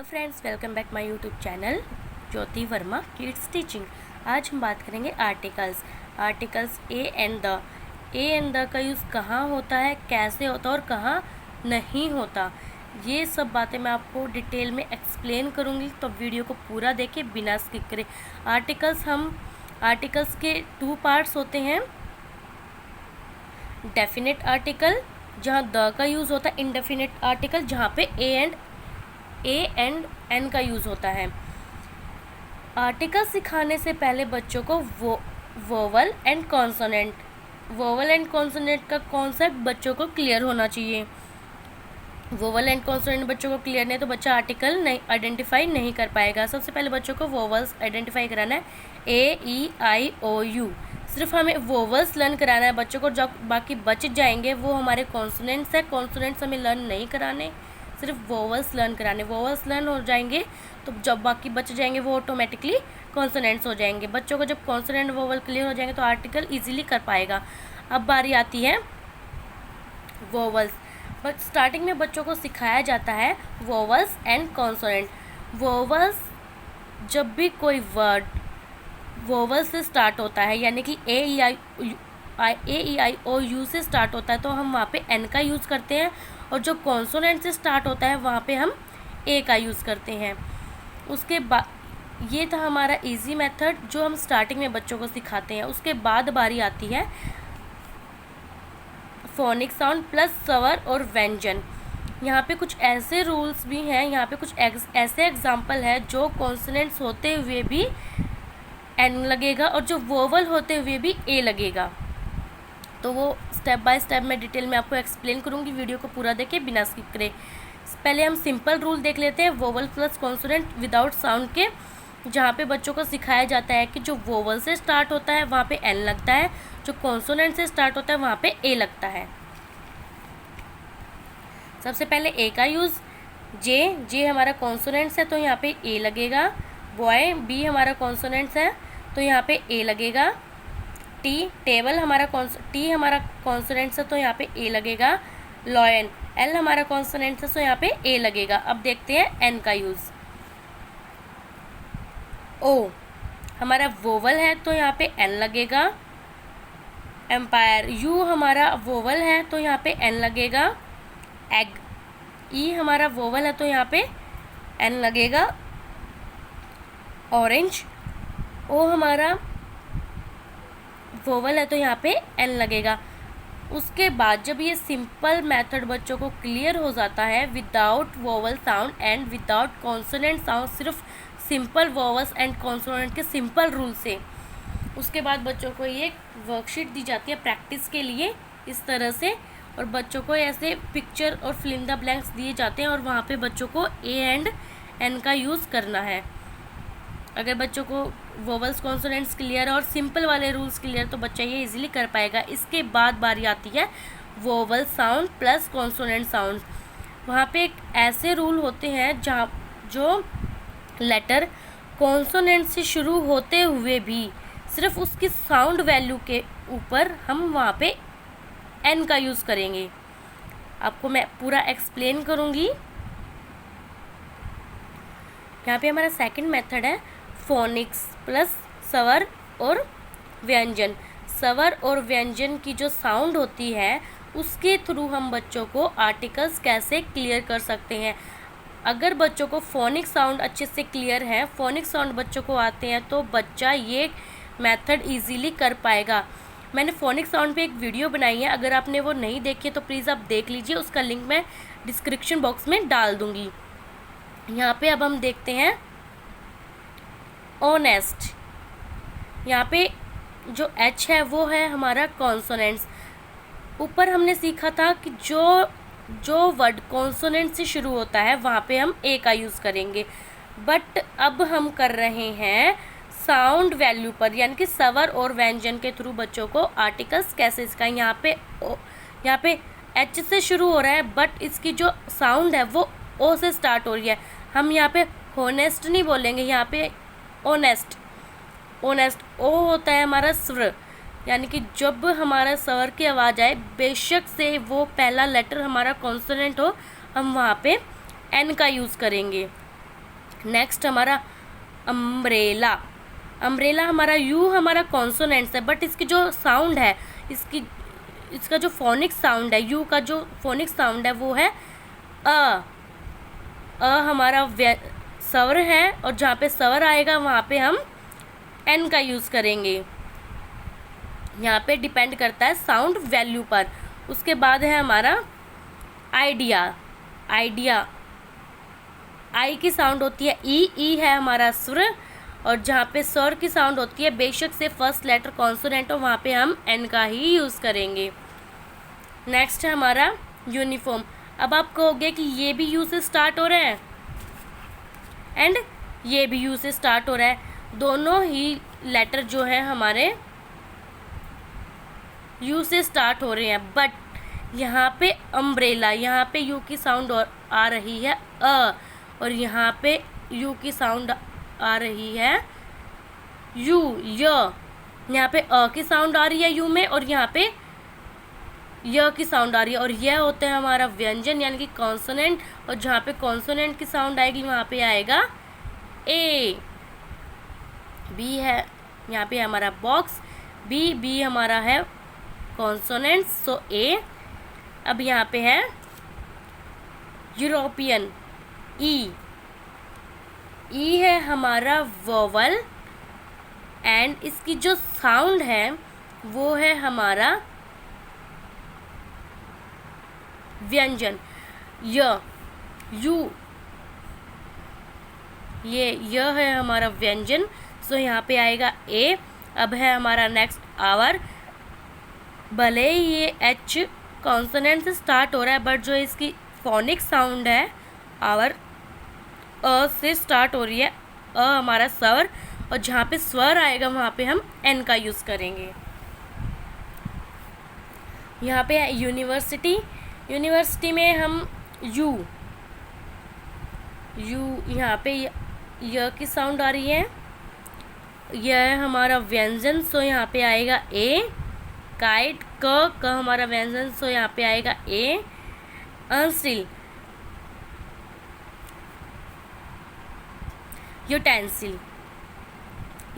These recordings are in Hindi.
Hello friends, welcome back my YouTube channel Jyoti Verma kids teaching. आज हम बात करेंगे आर्टिकल्स ए एंड द का यूज़ कहाँ होता है, कैसे होता है और कहाँ नहीं होता। ये सब बातें मैं आपको डिटेल में एक्सप्लेन करूँगी, तो वीडियो को पूरा देखें बिना स्किप करें। आर्टिकल्स के 2 पार्ट्स होते हैं। डेफिनेट आर्टिकल जहाँ द का यूज़ होता है, इनडेफिनेट आर्टिकल जहाँ पे ए एंड एन का यूज़ होता है। आर्टिकल सिखाने से पहले बच्चों को वोवल एंड कॉन्सोनेंट का कॉन्सेप्ट बच्चों को क्लियर होना चाहिए। वोवल एंड कॉन्सोनेंट बच्चों को क्लियर नहीं तो बच्चा आर्टिकल नहीं आइडेंटिफाई नहीं कर पाएगा। सबसे पहले बच्चों को वोवल्स आइडेंटिफाई कराना है, AEIOU। सिर्फ हमें वोवल्स लर्न कराना है बच्चों को, जब बाकी बच जाएंगे वो हमारे कॉन्सोनेंट्स है। कॉन्सोनेंट्स हमें लर्न नहीं कराने, सिर्फ वोवल्स लर्न कराने। वोवल्स लर्न हो जाएंगे तो जब बाकी बच जाएंगे वो ऑटोमेटिकली कॉन्सोनेंट्स हो जाएंगे। बच्चों को जब कॉन्सोनेंट वोवल क्लियर हो जाएंगे तो आर्टिकल इजीली कर पाएगा। अब बारी आती है वोवल्स। बट स्टार्टिंग में बच्चों को सिखाया जाता है वोवल्स एंड कॉन्सोनेंट। वोवल्स जब भी कोई वर्ड वोवल से स्टार्ट होता है, यानी कि AEIOU से स्टार्ट होता है तो हम वहाँ पे N का यूज़ करते हैं, और जो कॉन्सोनेंट से स्टार्ट होता है वहाँ पे हम A का यूज़ करते हैं। उसके बाद ये था हमारा इजी मेथड जो हम स्टार्टिंग में बच्चों को सिखाते हैं। उसके बाद बारी आती है फोनिक साउंड प्लस स्वर और व्यंजन। यहाँ पे कुछ ऐसे रूल्स भी हैं, यहाँ पे कुछ ऐसे एग्जाम्पल है जो कॉन्सोनेंट्स होते हुए भी N लगेगा और जो वोवल होते हुए भी A लगेगा। तो वो स्टेप बाय स्टेप मैं डिटेल में आपको एक्सप्लेन करूँगी, वीडियो को पूरा देखें बिना स्किप करें। पहले हम सिंपल रूल देख लेते हैं vowel plus consonant without sound के, जहाँ पे बच्चों को सिखाया जाता है कि जो वोवल से स्टार्ट होता है वहाँ पे N लगता है, जो कॉन्सोनेंट से स्टार्ट होता है वहाँ पे A लगता है। सबसे पहले A का यूज़, जे हमारा कॉन्सोनेंट्स है तो यहाँ पे A लगेगा। बॉय, B हमारा कॉन्सोनेंट्स है तो यहाँ पे A लगेगा। टी हमारा कॉन्सोनेंट्स है तो यहाँ पे A लगेगा। लॉयन, L हमारा कॉन्सोनेंट्स है तो यहाँ पे A लगेगा। अब देखते हैं N का यूज़। O हमारा वोवल है तो यहाँ पे N लगेगा। एम्पायर, U हमारा वोवल है तो यहाँ पे N लगेगा। एग, E हमारा वोवल है तो यहाँ पे N लगेगा। ऑरेंज, O हमारा वोवल है तो यहाँ पे N लगेगा। उसके बाद जब ये सिंपल मेथड बच्चों को क्लियर हो जाता है without vowel sound and without consonant sound, सिर्फ सिंपल वोवल्स एंड कॉन्सोनेंट के सिंपल रूल से, उसके बाद बच्चों को ये वर्कशीट दी जाती है प्रैक्टिस के लिए इस तरह से, और बच्चों को ऐसे पिक्चर और फिल इन द ब्लैंक्स दिए जाते हैं और वहाँ पे बच्चों को A एंड N का यूज़ करना है। अगर बच्चों को वोवल्स कॉन्सोनेंट्स क्लियर और सिंपल वाले रूल्स क्लियर तो बच्चा ये इजीली कर पाएगा। इसके बाद बारी आती है vowel sound plus consonant sound. वहाँ पे एक ऐसे रूल होते हैं जहाँ जो लेटर कॉन्सोनेंट से शुरू होते हुए भी सिर्फ उसकी साउंड वैल्यू के ऊपर हम वहाँ पे N का यूज़ करेंगे। आपको मैं पूरा एक्सप्लेन करूँगी। यहाँ पे हमारा सेकंड मेथड है फोनिक्स प्लस स्वर और व्यंजन। स्वर और व्यंजन की जो साउंड होती है उसके थ्रू हम बच्चों को आर्टिकल्स कैसे क्लियर कर सकते हैं। अगर बच्चों को फोनिक साउंड अच्छे से क्लियर है, फोनिक साउंड बच्चों को आते हैं, तो बच्चा ये मेथड इजीली कर पाएगा। मैंने फोनिक साउंड पे एक वीडियो बनाई है, अगर आपने वो नहीं देखी है तो प्लीज़ आप देख लीजिए, उसका लिंक मैं डिस्क्रिप्शन बॉक्स में डाल दूँगी। यहाँ पे अब हम देखते हैं ऑनेस्ट। यहाँ पे जो H है वो है हमारा कॉन्सोनेंट्स। ऊपर हमने सीखा था कि जो वर्ड कॉन्सोनेंट से शुरू होता है वहाँ पे हम A का यूज़ करेंगे, बट अब हम कर रहे हैं साउंड वैल्यू पर, यानी कि स्वर और व्यंजन के थ्रू बच्चों को आर्टिकल्स कैसे सिखाएं। यहाँ पे H से शुरू हो रहा है बट इसकी जो साउंड है वो O से स्टार्ट हो रही है। हम यहाँ पे होनेस्ट नहीं बोलेंगे, यहाँ पे ऑनेस्ट O होता है हमारा स्वर, यानी कि जब हमारा स्वर की आवाज़ आए बेशक से वो पहला लेटर हमारा कॉन्सोनेंट हो, हम वहाँ पे N का यूज़ करेंगे। नेक्स्ट हमारा अम्ब्रेला। अम्ब्रेला हमारा यू हमारा कॉन्सोनेंट्स है, बट इसकी जो साउंड है, इसका जो फोनिक साउंड है, यू का जो फोनिक साउंड है वो है अ। हमारा स्वर है, और जहाँ पे स्वर आएगा वहाँ पे हम एन का यूज़ करेंगे। यहाँ पे डिपेंड करता है साउंड वैल्यू पर। उसके बाद है हमारा आइडिया। आइडिया आई की साउंड होती है ई है हमारा स्वर, और जहाँ पे स्वर की साउंड होती है, बेशक से फर्स्ट लेटर कॉन्सोनेंट हो, वहाँ पे हम एन का ही यूज़ करेंगे। नेक्स्ट है हमारा यूनिफॉर्म। अब आप कहोगे कि ये भी यू से स्टार्ट हो रहा है एंड ये भी यू से स्टार्ट हो रहा है, दोनों ही लेटर जो है हमारे यू से स्टार्ट हो रहे हैं, बट यहाँ पे अम्ब्रेला, यहाँ पे यू की साउंड और आ रही है अ, और यहाँ पे यू की साउंड आ रही है यू य। यहाँ पे अ की साउंड आ रही है यू में, और यहाँ पे य की साउंड आ रही है, और यह होता है हमारा व्यंजन यानी कि कॉन्सोनेंट, और जहाँ पे कॉन्सोनेंट की साउंड आएगी वहाँ पे आएगा ए। बी है यहाँ पे हमारा बॉक्स, बी हमारा है कॉन्सोनेंट, सो ए। अब यहाँ पे है यूरोपियन, ई है हमारा वोवल, एंड इसकी जो साउंड है वो है हमारा व्यंजन यू। ये है हमारा व्यंजन, सो यहाँ पे आएगा ए। अब है हमारा नेक्स्ट आवर। भले ही ये एच कॉन्सोनेंट से स्टार्ट हो रहा है, बट जो इसकी फोनिक साउंड है आवर अ से स्टार्ट हो रही है, अ हमारा स्वर, और जहाँ पे स्वर आएगा वहाँ पे हम एन का यूज़ करेंगे। यहाँ पे है यूनिवर्सिटी। यूनिवर्सिटी में हम यू यहाँ पे य की साउंड आ रही है, यह है हमारा व्यंजन, सो यहाँ पे आएगा ए। काइट क हमारा व्यंजन, सो यहाँ पे आएगा ए। अंस्टिल,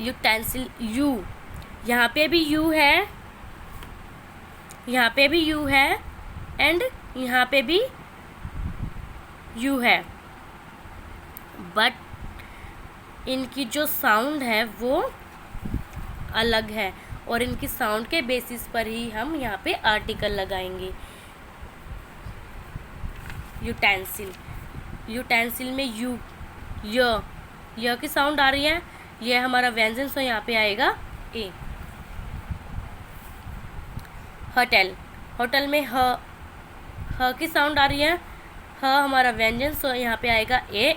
यूटेंसिल यू, यहाँ पे भी यू है, यहाँ पे भी यू है, एंड यहाँ पे भी यू है, बट इनकी जो साउंड है वो अलग है, और इनकी साउंड के बेसिस पर ही हम यहाँ पे आर्टिकल लगाएंगे। यूटेंसिल में यू य की साउंड आ रही है, यह हमारा व्यंजन, सो यहाँ पे आएगा ए। होटल में ह की साउंड आ रही है, ह हमारा व्यंजन, सो यहाँ पे आएगा ए।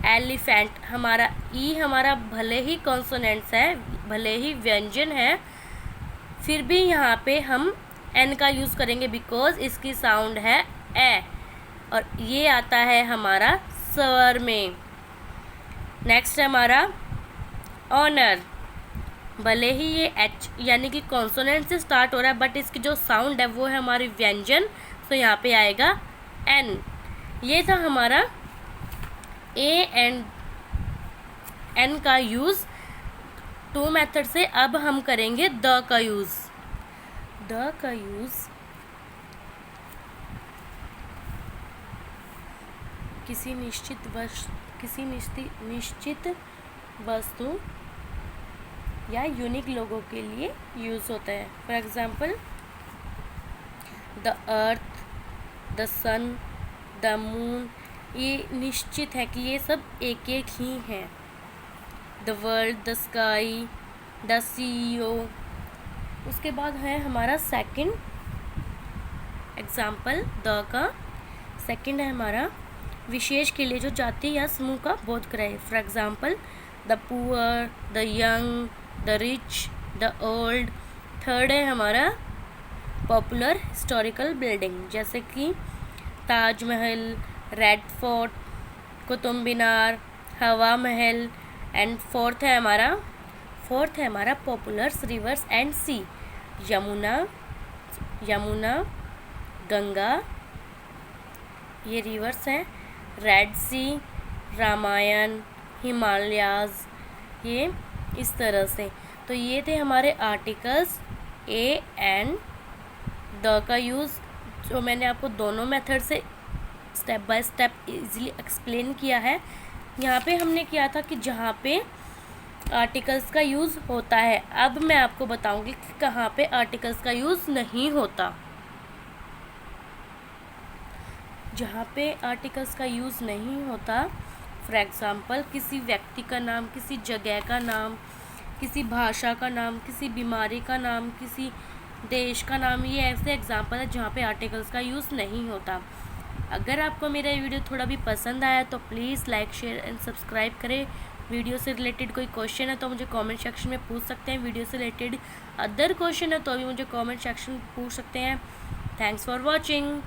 एलिफेंट हमारा ई हमारा भले ही कॉन्सोनेंट्स है, भले ही व्यंजन है, फिर भी यहाँ पे हम एन का यूज़ करेंगे बिकॉज इसकी साउंड है ए, और ये आता है हमारा स्वर में। नेक्स्ट है हमारा ऑनर। भले ही ये एच यानी कि कॉन्सोनेंट से स्टार्ट हो रहा है, बट इसकी जो साउंड है वो है हमारी व्यंजन, तो यहाँ पे आएगा एन। ये था हमारा ए एंड एन का यूज़ 2 मेथड से। अब हम करेंगे द का यूज़। किसी निश्चित वस्तु या यूनिक लोगों के लिए यूज़ होता है। For example the earth, the sun, the moon, ये निश्चित है कि ये सब एक एक ही हैं। The world, the sky, the CEO। उसके बाद है हमारा सेकंड एग्जाम्पल द का। सेकंड है हमारा विशेष के लिए जो जाति या समूह का बोध कराए। For example the poor, the young, the rich, the old. Third है हमारा पॉपुलर हिस्टोरिकल बिल्डिंग, जैसे कि ताजमहल, रेड फोर्ट, कुतुब मीनार, हवा महल। एंड फोर्थ है हमारा पॉपुलर रिवर्स एंड सी, यमुना, गंगा, ये रिवर्स हैं। रेड सी, रामायण, हिमालयाज़, ये इस तरह से। तो ये थे हमारे आर्टिकल्स ए एंड द का यूज़, जो मैंने आपको दोनों मेथड से step by step easily explain किया है। यहाँ पे हमने किया था कि जहाँ पे आर्टिकल्स का यूज़ होता है। अब मैं आपको बताऊंगी कि कहाँ पे आर्टिकल्स का यूज़ नहीं होता। जहाँ पे आर्टिकल्स का यूज़ नहीं होता, फॉर एग्ज़ाम्पल किसी व्यक्ति का नाम, किसी जगह का नाम, किसी भाषा का नाम, किसी बीमारी का नाम, किसी देश का नाम, ये ऐसे एग्जाम्पल है जहाँ पे आर्टिकल्स का यूज़ नहीं होता। अगर आपको मेरा वीडियो थोड़ा भी पसंद आया तो please like, share and subscribe करें। वीडियो से रिलेटेड कोई क्वेश्चन है तो मुझे कमेंट सेक्शन में पूछ सकते हैं। वीडियो से रिलेटेड अदर क्वेश्चन है तो भी मुझे कमेंट सेक्शन में पूछ सकते हैं। Thanks for watching.